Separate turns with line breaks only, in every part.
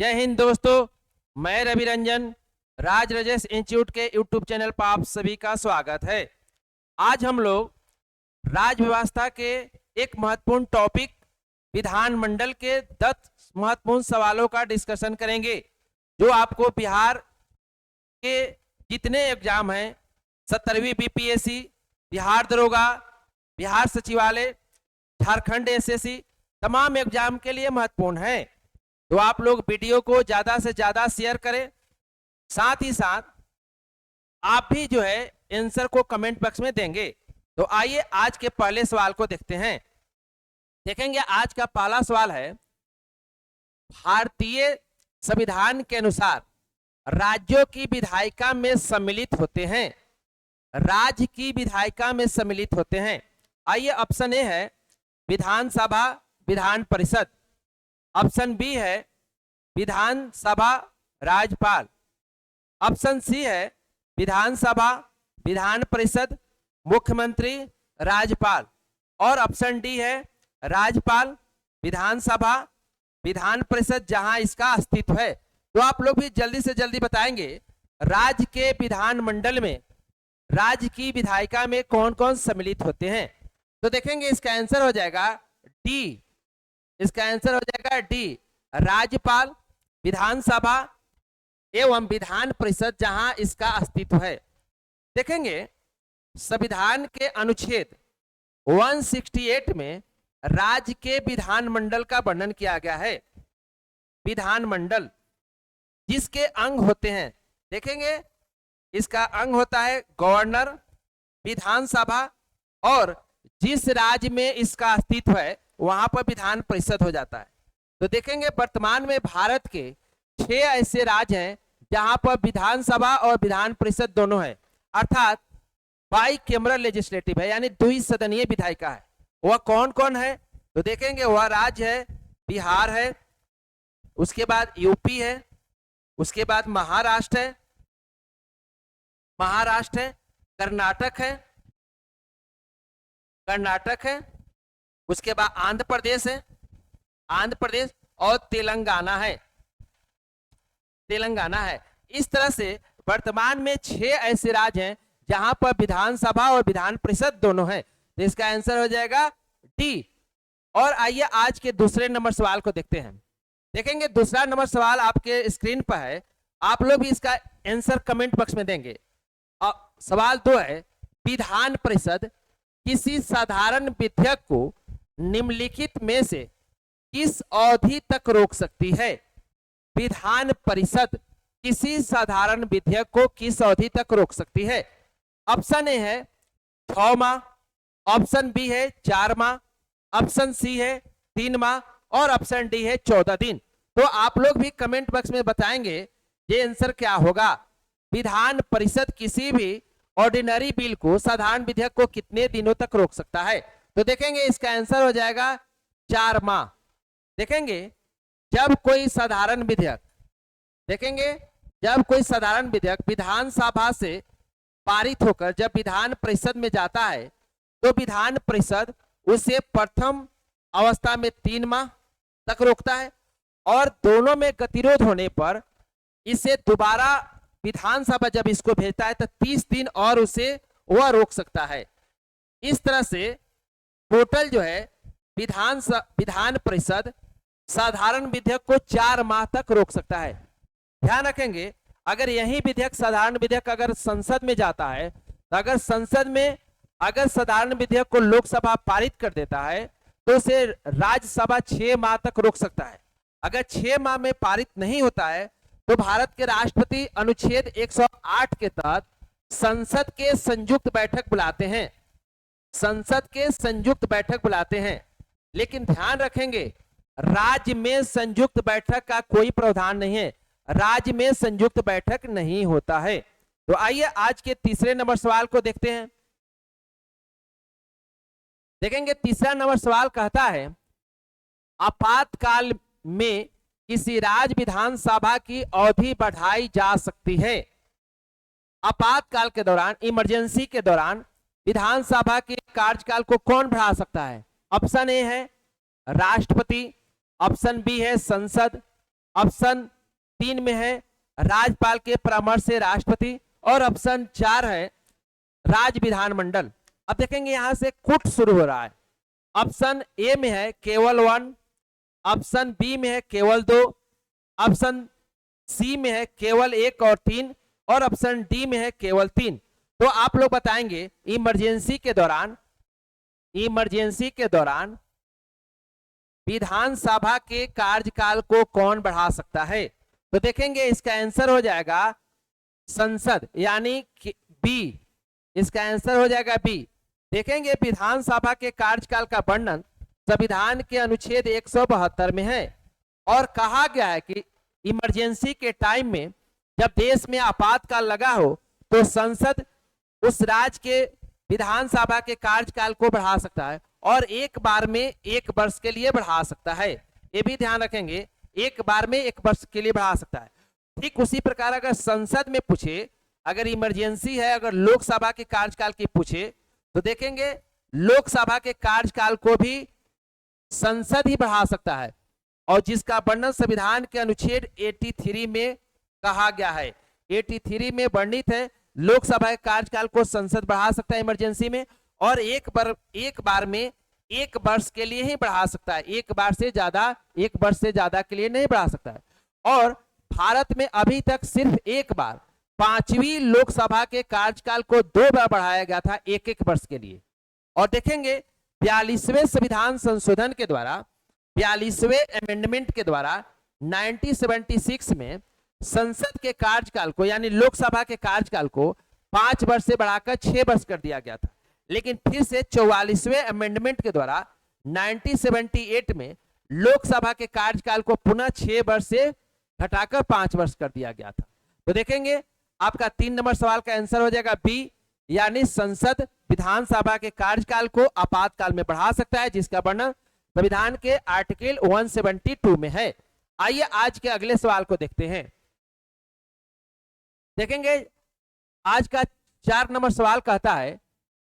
जय हिंद दोस्तों, मैं रवि रंजन राज राजेश इंस्टीट्यूट के यूट्यूब चैनल पर आप सभी का स्वागत है। आज हम लोग राज व्यवस्था के एक महत्वपूर्ण टॉपिक विधानमंडल के 10 महत्वपूर्ण सवालों का डिस्कशन करेंगे, जो आपको बिहार के जितने एग्जाम हैं, 17वीं बीपीएससी, बिहार दरोगा, बिहार सचिवालय, झारखंड एसएससी, तमाम एग्जाम के लिए महत्वपूर्ण है। तो आप लोग वीडियो को ज्यादा से ज्यादा शेयर करें, साथ ही साथ आप भी जो है आंसर को कमेंट बॉक्स में देंगे। तो आइए आज के पहले सवाल को देखते हैं। देखेंगे आज का पहला सवाल है, भारतीय संविधान के अनुसार राज्यों की विधायिका में सम्मिलित होते हैं। राज्य की विधायिका में सम्मिलित होते हैं। आइए, ऑप्शन ए है विधानसभा विधान परिषद, ऑप्शन बी है विधानसभा राज्यपाल, ऑप्शन सी है विधानसभा विधान परिषद मुख्यमंत्री राज्यपाल, और ऑप्शन डी है राज्यपाल विधानसभा विधान परिषद जहां इसका अस्तित्व है। तो आप लोग भी जल्दी से जल्दी बताएंगे, राज्य के विधानमंडल में राज्य की विधायिका में कौन कौन सम्मिलित होते हैं। तो देखेंगे इसका आंसर हो जाएगा डी। इसका आंसर हो जाएगा डी, राज्यपाल विधानसभा एवं विधान परिषद जहां इसका अस्तित्व है। देखेंगे संविधान के अनुच्छेद 168 में राज्य के विधानमंडल का वर्णन किया गया है। विधानमंडल जिसके अंग होते हैं, देखेंगे इसका अंग होता है गवर्नर, विधानसभा, और जिस राज्य में इसका अस्तित्व है वहां पर विधान परिषद हो जाता है। तो देखेंगे वर्तमान में भारत के 6 ऐसे राज्य हैं जहां पर विधानसभा और विधान परिषद दोनों है, अर्थात बाई कैमरल लेजिस्लेटिव है, यानी द्विसदनीय विधायिका है। वह कौन कौन है? तो देखेंगे वह राज्य है बिहार है, उसके बाद यूपी है, उसके बाद महाराष्ट्र है, कर्नाटक है, उसके बाद आंध्र प्रदेश है, और तेलंगाना है। इस तरह से वर्तमान में 6 ऐसे राज्य हैं जहां पर विधानसभा और विधान परिषद दोनों हैं। तो इसका आंसर हो जाएगा डी। और आइए आज के दूसरे नंबर सवाल को देखते हैं। देखेंगे दूसरा नंबर सवाल आपके स्क्रीन पर है, आप लोग भी इसका आंसर कमेंट बॉक्स में देंगे। सवाल 2 है, विधान परिषद किसी साधारण विधेयक को निम्नलिखित में से किस अवधि तक रोक सकती है? विधान परिषद किसी साधारण विधेयक को किस अवधि तक रोक सकती है? ऑप्शन ए है 6 माह, ऑप्शन बी है 4 माह, ऑप्शन सी है 3 माह, और ऑप्शन डी है 14 दिन। तो आप लोग भी कमेंट बॉक्स में बताएंगे ये आंसर क्या होगा। विधान परिषद किसी भी ऑर्डिनरी बिल को, साधारण विधेयक को कितने दिनों तक रोक सकता है? तो देखेंगे इसका आंसर हो जाएगा 4 माह। देखेंगे जब कोई साधारण विधेयक विधानसभा से पारित होकर जब विधान परिषद में जाता है, तो विधान परिषद उसे प्रथम अवस्था में 3 माह तक रोकता है, और दोनों में गतिरोध होने पर इसे दोबारा विधानसभा जब इसको भेजता है तो 30 दिन और उसे वह रोक सकता है। इस तरह से टोटल जो है विधान परिषद साधारण विधेयक को 4 माह तक रोक सकता है। ध्यान रखेंगे, अगर यही विधेयक, साधारण विधेयक अगर संसद में जाता है, तो अगर संसद में अगर साधारण विधेयक को लोकसभा पारित कर देता है तो उसे राज्यसभा 6 माह तक रोक सकता है। अगर 6 माह में पारित नहीं होता है तो भारत के राष्ट्रपति अनुच्छेद 108 के तहत संसद के संयुक्त बैठक बुलाते हैं। लेकिन ध्यान रखेंगे, राज्य में संयुक्त बैठक का कोई प्रावधान नहीं है, राज्य में संयुक्त बैठक नहीं होता है। तो आइए आज के तीसरे नंबर सवाल को देखते हैं। देखेंगे तीसरा नंबर सवाल कहता है, आपातकाल में किसी राज्य विधानसभा की अवधि बढ़ाई जा सकती है। आपातकाल के दौरान, इमरजेंसी के दौरान विधानसभा के कार्यकाल को कौन बढ़ा सकता है? ऑप्शन ए है राष्ट्रपति, ऑप्शन बी है संसद, ऑप्शन 3 में है राज्यपाल के परामर्श से राष्ट्रपति, और ऑप्शन 4 है राज्य विधानमंडल। अब देखेंगे यहां से कुट शुरू हो रहा है। ऑप्शन ए में है केवल 1, ऑप्शन बी में है केवल 2, ऑप्शन सी में है केवल 1 और 3, और ऑप्शन डी में है केवल 3। तो आप लोग बताएंगे इमरजेंसी के दौरान विधानसभा के कार्यकाल को कौन बढ़ा सकता है? तो देखेंगे इसका आंसर हो जाएगा संसद, यानी बी। इसका आंसर हो जाएगा बी। देखेंगे विधानसभा के कार्यकाल का वर्णन संविधान के अनुच्छेद 172 में है, और कहा गया है कि इमरजेंसी के टाइम में जब देश में आपातकाल लगा हो तो संसद उस राज्य के विधानसभा के कार्यकाल को बढ़ा सकता है, और एक बार में 1 वर्ष के लिए बढ़ा सकता है। ये भी ध्यान रखेंगे, एक बार में 1 वर्ष के लिए बढ़ा सकता है। ठीक उसी प्रकार अगर संसद में पूछे, अगर इमरजेंसी है, अगर लोकसभा के कार्यकाल की पूछे, तो देखेंगे लोकसभा के कार्यकाल को भी संसद ही बढ़ा सकता है, और जिसका वर्णन संविधान के अनुच्छेद 83 में कहा गया है। 83 में वर्णित है लोकसभा के कार्यकाल को संसद बढ़ा सकता है इमरजेंसी में, और एक बार में 1 वर्ष के लिए ही बढ़ा सकता है। 1 वर्ष से ज्यादा के लिए नहीं बढ़ा सकता है। और भारत में अभी तक सिर्फ 1 बार 5वीं लोकसभा के कार्यकाल को 2 बार बढ़ाया गया था 1-1 वर्ष के लिए। और देखेंगे 42वें संविधान संशोधन के द्वारा, 42वें अमेंडमेंट के द्वारा 1976 में संसद के कार्यकाल को, यानी लोकसभा के कार्यकाल को 5 वर्ष से बढ़ाकर 6 वर्ष कर दिया गया था। लेकिन फिर से 44वें अमेंडमेंट के द्वारा 1978 में लोकसभा के कार्यकाल को पुनः 6 वर्ष से घटाकर 5 वर्ष कर दिया गया था। तो देखेंगे आपका 3 नंबर सवाल का आंसर हो जाएगा बी, यानी संसद विधानसभा के कार्यकाल को आपातकाल में बढ़ा सकता है, जिसका वर्णन संविधान के आर्टिकल 172 में है। आइए आज के अगले सवाल को देखते हैं। देखेंगे आज का 4 नंबर सवाल कहता है,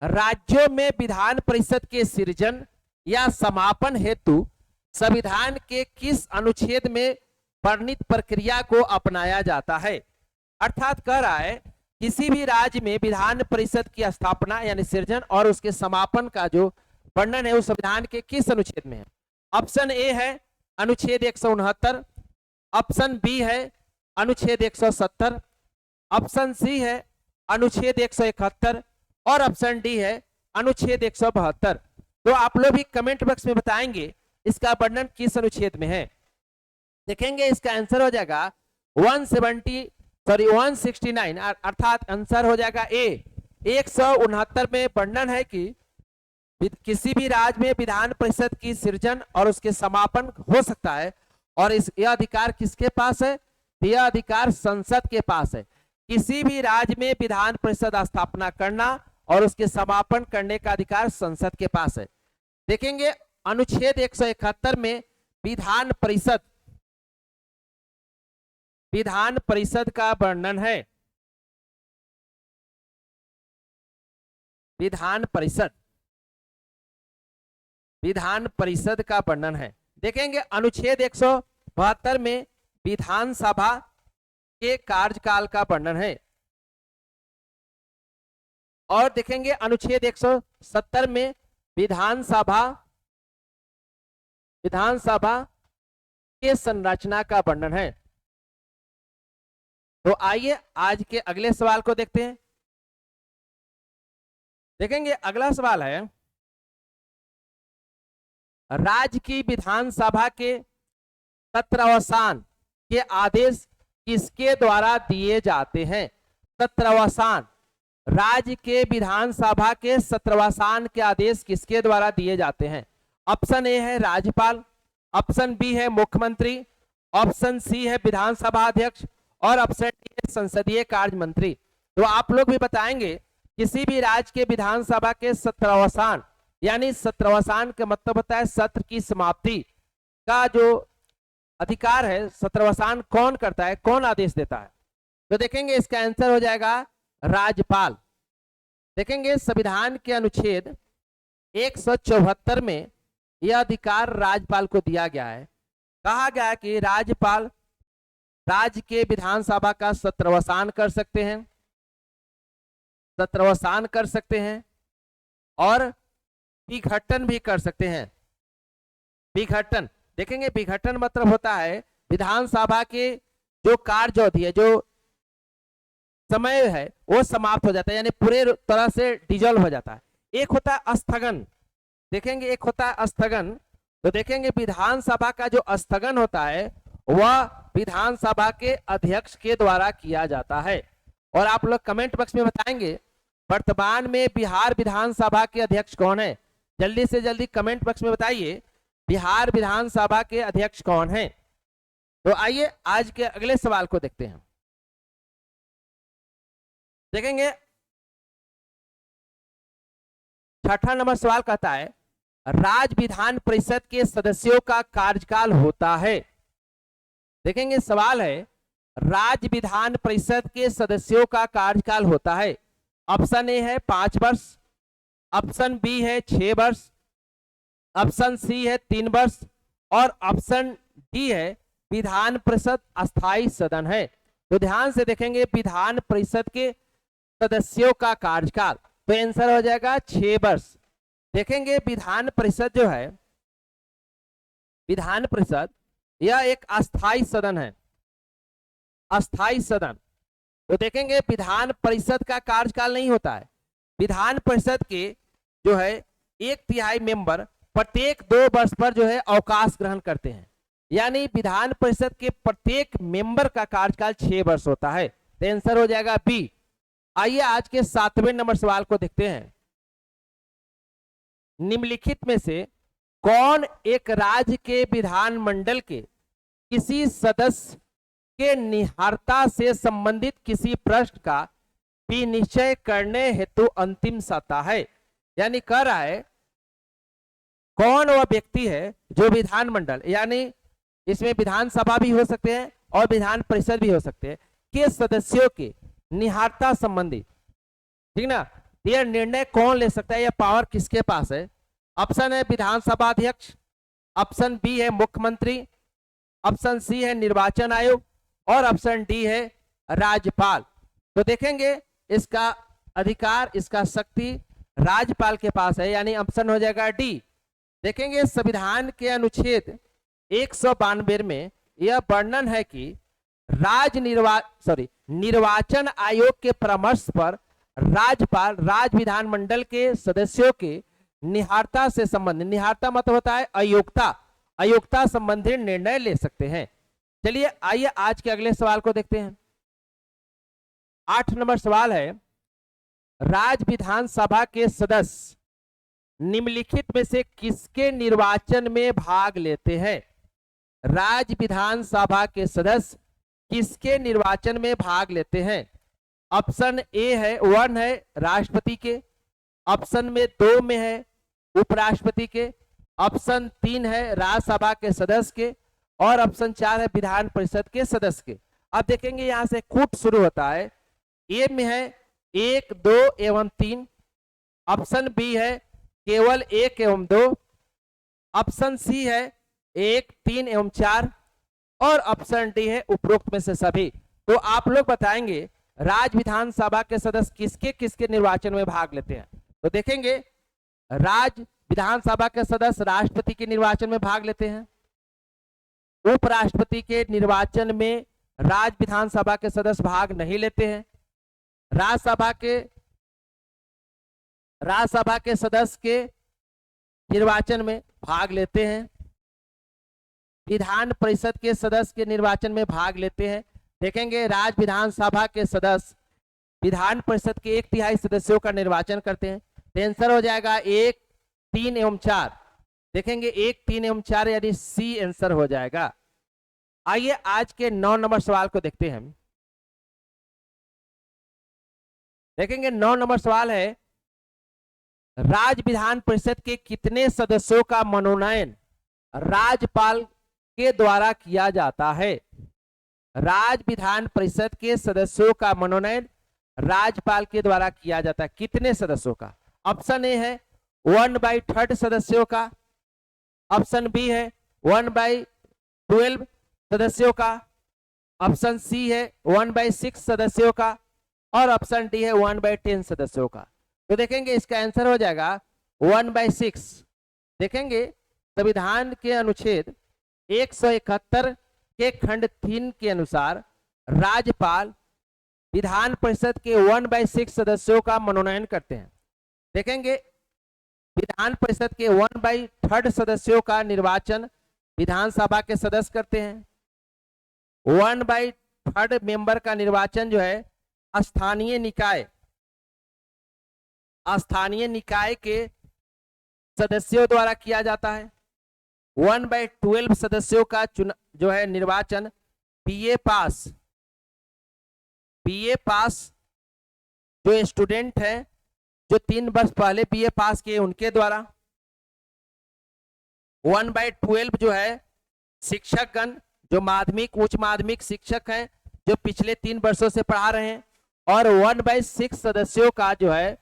राज्यों में विधान परिषद के सृजन या समापन हेतु संविधान के किस अनुच्छेद में वर्णित प्रक्रिया को अपनाया जाता है? अर्थात कह रहा है किसी भी राज्य में विधान परिषद की स्थापना यानी सृजन और उसके समापन का जो वर्णन है उस संविधान के किस अनुच्छेद में है? ऑप्शन ए है अनुच्छेद 169, ऑप्शन बी है अनुच्छेद 170, ऑप्शन सी है अनुच्छेद 171, और ऑप्शन डी है अनुच्छेद 172। तो आप लोग भी कमेंट बॉक्स में बताएंगे इसका वर्णन किस अनुच्छेद में है। देखेंगे इसका आंसर हो जाएगा 169, अर्थात आंसर हो जाएगा ए। 169 में वर्णन है कि किसी भी राज्य में विधान परिषद की सृजन और उसके समापन हो सकता है, और यह अधिकार किसके पास है? यह अधिकार संसद के पास है। किसी भी राज्य में विधान परिषद स्थापना करना और उसके समापन करने का अधिकार संसद के पास है। देखेंगे अनुच्छेद 171 में विधान परिषद का वर्णन है। विधान परिषद का वर्णन है। देखेंगे अनुच्छेद 172 में विधानसभा के कार्यकाल का वर्णन है, और देखेंगे अनुच्छेद 170 में विधानसभा के संरचना का वर्णन है। तो आइए आज के अगले सवाल को देखते हैं। देखेंगे अगला सवाल है, राज्य की विधानसभा के सत्रावसान के आदेश किसके द्वारा दिए जाते हैं? सत्रावसान, राज्य के विधानसभा के सत्रावसान के आदेश किसके द्वारा दिए जाते हैं? ऑप्शन ए है राज्यपाल, ऑप्शन बी है मुख्यमंत्री, ऑप्शन सी है विधानसभा अध्यक्ष, और ऑप्शन डी है संसदीय कार्य मंत्री। तो आप लोग भी बताएंगे किसी भी राज्य के विधानसभा के सत्रावसान, यानी सत्रावसान का मतलब होता है सत्र की समाप्ति का जो अधिकार है, सत्रावसान कौन करता है, कौन आदेश देता है? तो देखेंगे इसका आंसर हो जाएगा राज्यपाल। देखेंगे संविधान के अनुच्छेद 174 में यह अधिकार राज्यपाल को दिया गया है। कहा गया है कि राज्यपाल राज्य के विधानसभा का सत्रावसान कर सकते हैं, सत्रावसान कर सकते हैं और विघटन भी कर सकते हैं। विघटन देखेंगे, विघटन मतलब होता है विधानसभा के जो कार्य अवधि है, जो समय है, वो समाप्त हो जाता है, यानी पूरे तरह से डिजॉल्व हो जाता है। एक होता है स्थगन, देखेंगे एक होता है स्थगन। तो देखेंगे विधानसभा का जो स्थगन होता है वह विधानसभा के अध्यक्ष के द्वारा किया जाता है। और आप लोग कमेंट बॉक्स में बताएंगे वर्तमान में बिहार विधानसभा के अध्यक्ष कौन है। जल्दी से जल्दी कमेंट बॉक्स में बताइए बिहार विधानसभा के अध्यक्ष कौन है। तो आइए आज के अगले सवाल को देखते हैं। देखेंगे 6ठा नंबर सवाल कहता है राज्य विधान परिषद के सदस्यों का कार्यकाल होता है। देखेंगे सवाल है राज्य विधान परिषद के सदस्यों का कार्यकाल होता है। ऑप्शन ए है 5 वर्ष, ऑप्शन बी है 6 वर्ष, ऑप्शन सी है 3 वर्ष और ऑप्शन डी है विधान परिषद अस्थायी सदन है। तो ध्यान से देखेंगे विधान परिषद के सदस्यों का कार्यकाल, तो आंसर हो जाएगा 6 वर्ष। देखेंगे विधान परिषद जो है, विधान परिषद यह एक अस्थायी सदन है, अस्थायी सदन। तो देखेंगे विधान परिषद का कार्यकाल नहीं होता है। विधान परिषद के जो है 1/3 मेंबर प्रत्येक 2 वर्ष पर जो है अवकाश ग्रहण करते हैं, यानी विधान परिषद के प्रत्येक मेंबर का कार्यकाल 6 वर्ष होता है। तो आंसर हो जाएगा बी। आइए आज के 7वें नंबर सवाल को देखते हैं। निम्नलिखित में से कौन एक राज्य के विधानमंडल के किसी सदस्य के निहारता से संबंधित किसी प्रश्न का विनिश्चय करने हेतु अंतिम सत्ता है। यानी कह रहा है कौन वह व्यक्ति है जो विधानमंडल, यानी इसमें विधानसभा भी हो सकते हैं और विधान परिषद भी हो सकते हैं, के सदस्यों के निहारता संबंधी, ठीक ना, यह निर्णय कौन ले सकता है, यह पावर किसके पास है। ऑप्शन है विधानसभा अध्यक्ष, ऑप्शन बी है मुख्यमंत्री, ऑप्शन सी है निर्वाचन आयोग और ऑप्शन डी है राज्यपाल। तो देखेंगे इसका अधिकार, इसका शक्ति राज्यपाल के पास है, यानी ऑप्शन हो जाएगा डी। देखेंगे संविधान के अनुच्छेद 192 में यह वर्णन है कि निर्वाचन आयोग के परामर्श पर राज्यपाल राज्य विधानमंडल के सदस्यों के निहारता से संबंधित, निहारता मतलब होता है अयोग्यता, अयोग्यता संबंधी निर्णय ले सकते हैं। चलिए आइए आज के अगले सवाल को देखते हैं। 8 नंबर सवाल है राज्य विधानसभा के सदस्य निम्नलिखित में से किसके निर्वाचन में भाग लेते हैं। राज्य विधानसभा के सदस्य किसके निर्वाचन में भाग लेते हैं। ऑप्शन ए है 1 है राष्ट्रपति के, ऑप्शन में 2 में है उपराष्ट्रपति के, ऑप्शन 3 है राज्यसभा के सदस्य के और ऑप्शन 4 है विधान परिषद के सदस्य के। अब देखेंगे यहां से कूट शुरू होता है। ए में है 1, 2 एवं 3, ऑप्शन बी है केवल 1 एवं 2, ऑप्शन सी है 1, 3 एवं 4 और ऑप्शन डी है उपरोक्त में से सभी। तो आप लोग बताएंगे राज्य विधानसभा के सदस्य किसके किसके निर्वाचन में भाग लेते हैं। तो देखेंगे राज्य विधानसभा के सदस्य राष्ट्रपति के निर्वाचन में भाग लेते हैं, उपराष्ट्रपति के निर्वाचन में राज्य विधानसभा के सदस्य भाग नहीं लेते हैं, राज्यसभा के सदस्य के निर्वाचन में भाग लेते हैं, विधान परिषद के सदस्य के निर्वाचन में भाग लेते हैं। देखेंगे राज्य विधानसभा के सदस्य विधान परिषद के 1/3 सदस्यों का निर्वाचन करते हैं। तो आंसर हो जाएगा 1, 3 एवं 4। देखेंगे 1, 3 एवं 4 यानी सी आंसर हो जाएगा। आइए आज के 9 नंबर सवाल को देखते हैं। देखेंगे 9 नंबर सवाल है राज्य विधान परिषद के कितने सदस्यों का मनोनयन राज्यपाल के द्वारा किया जाता है। राज्य विधान परिषद के सदस्यों का मनोनयन राज्यपाल के द्वारा किया जाता है, कितने सदस्यों का। ऑप्शन ए है 1/3 सदस्यों का, ऑप्शन बी है 1/12 सदस्यों का, ऑप्शन सी है 1/6 सदस्यों का और ऑप्शन डी है 1/10 सदस्यों का। तो देखेंगे इसका आंसर हो जाएगा 1/6। देखेंगे संविधान के अनुच्छेद 171 के खंड 3 के अनुसार राज्यपाल विधान परिषद के 1/6 सदस्यों का मनोनयन करते हैं। देखेंगे विधान परिषद के 1/3 सदस्यों का निर्वाचन विधानसभा के सदस्य करते हैं। 1/3 मेंबर का निर्वाचन जो है स्थानीय निकाय के सदस्यों द्वारा किया जाता है। 1/12 सदस्यों का जो है निर्वाचन बीए पास जो स्टूडेंट है, जो 3 वर्ष पहले बीए पास किए उनके द्वारा। 1/12 जो है शिक्षकगण, जो माध्यमिक उच्च माध्यमिक शिक्षक हैं, जो पिछले 3 वर्षों से पढ़ा रहे हैं। और 1/6 सदस्यों का जो है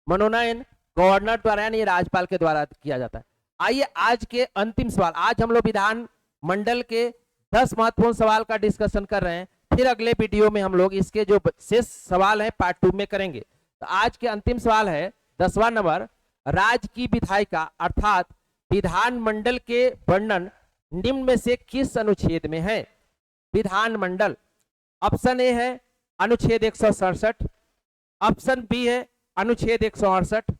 मनोनयन गवर्नर द्वारा यानी राज्यपाल के द्वारा किया जाता है। आइए आज के अंतिम सवाल, आज हम लोग विधान मंडल के 10 महत्वपूर्ण सवाल का डिस्कशन कर रहे हैं। फिर अगले वीडियो में हम लोग इसके जो शेष सवाल है पार्ट 2 में करेंगे। तो आज के अंतिम सवाल है 10वां नंबर, राज्य की विधायिका अर्थात विधान मंडल के वर्णन निम्न में से किस अनुच्छेद में है? विधान मंडल, ऑप्शन ए है अनुच्छेद 167, ऑप्शन बी है अनुच्छेद 168,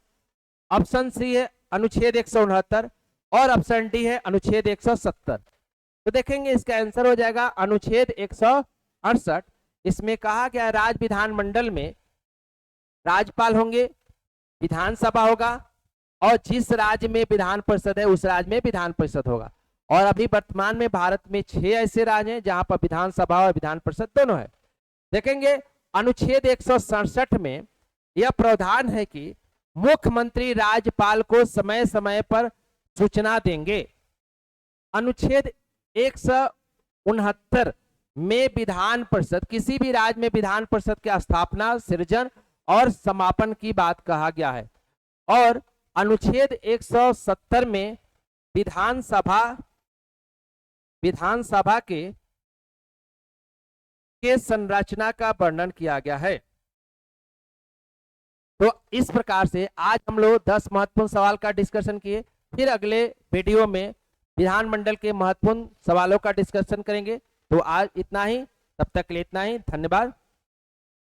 ऑप्शन सी है अनुच्छेद 169 और ऑप्शन डी है अनुच्छेद 170। तो देखेंगे इसका आंसर हो जाएगा अनुच्छेद 168। इसमें कहा गया राज्य विधान मंडल में राज्यपाल होंगे, विधानसभा होगा और जिस राज्य में विधान परिषद है उस राज्य में विधान परिषद होगा। और अभी वर्तमान में भारत में 6 ऐसे राज्य हैं जहां पर विधानसभा और विधान परिषद दोनों है। देखेंगे अनुच्छेद 167 में यह प्रावधान है कि मुख्यमंत्री राज्यपाल को समय समय पर सूचना देंगे। अनुच्छेद 169 में विधान परिषद, किसी भी राज्य में विधान परिषद की स्थापना, सृजन और समापन की बात कहा गया है। और अनुच्छेद 170 में विधानसभा के संरचना का वर्णन किया गया है। तो इस प्रकार से आज हम लोग 10 महत्वपूर्ण सवाल का डिस्कशन किए। फिर अगले वीडियो में विधानमंडल के महत्वपूर्ण सवालों का डिस्कशन करेंगे। तो आज इतना ही, तब तक के लिए इतना ही, धन्यवाद।